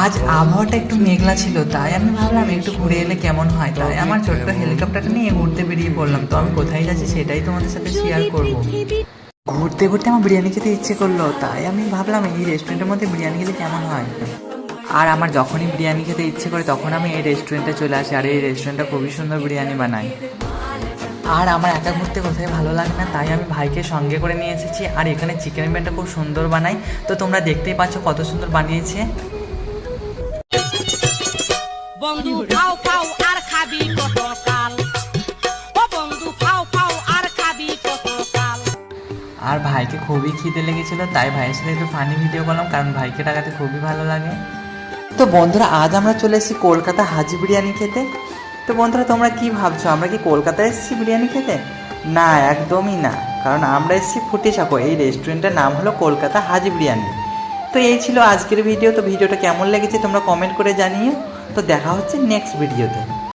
আজ আবহাওয়াটা একটু মেঘলা ছিল, তাই আমি ভাবলাম একটু ঘুরে এলে কেমন হয়। তাই আমার ছোট্ট হেলিকপ্টারটা নিয়ে ঘুরতে বেরিয়ে পড়লাম। তো আমি কোথায় যাচ্ছি সেটাই তোমাদের সাথে শেয়ার করব। ঘুরতে ঘুরতে আমার বিরিয়ানি খেতে ইচ্ছে করলো, তাই আমি ভাবলাম এই রেস্টুরেন্টের মধ্যে বিরিয়ানি খেলে কেমন হয়। আর আমার যখনই বিরিয়ানি খেতে ইচ্ছে করে তখন আমি এই রেস্টুরেন্টে চলে আসি। আর এই রেস্টুরেন্টটা খুবই সুন্দর বিরিয়ানি বানায়। আর আমার একা ঘুরতে কোথায় ভালো লাগে না, তাই আমি ভাইকে সঙ্গে করে নিয়ে এসেছি। আর এখানে চিকেন বিরিয়ানিটা খুব সুন্দর বানাই, তো তোমরা দেখতেই পাচ্ছ কত সুন্দর বানিয়েছে। বন্ধু ফাও ফাও আর খাবি কতকাল, ও বন্ধু ফাও ফাও আর খাবি কতকাল। আর ভাইকে খুবই খিদে লেগেছিল, তাই ভাইয়ের সাথে একটু ফানি ভিডিও করলাম, কারণ ভাইকে টাকাতে খুবই ভালো লাগে। তো বন্ধুরা আজ আমরা চলে এসেছি কলকাতা হাজি বিরিয়ানি খেতে। তো বন্ধুরা তোমরা কি ভাবছো, আমরা কি কলকাতায় এসেছি বিরিয়ানি খেতে? না, একদমই না, কারণ আমরা এসেছি ফুটিসাঁকো। এই রেস্টুরেন্টের নাম হলো কলকাতা হাজি বিরিয়ানি। তো এই ছিল আজকের ভিডিও। তো ভিডিওটা কেমন লেগেছে তোমরা কমেন্ট করে জানিও। তো দেখা হচ্ছে নেক্সট ভিডিওতে।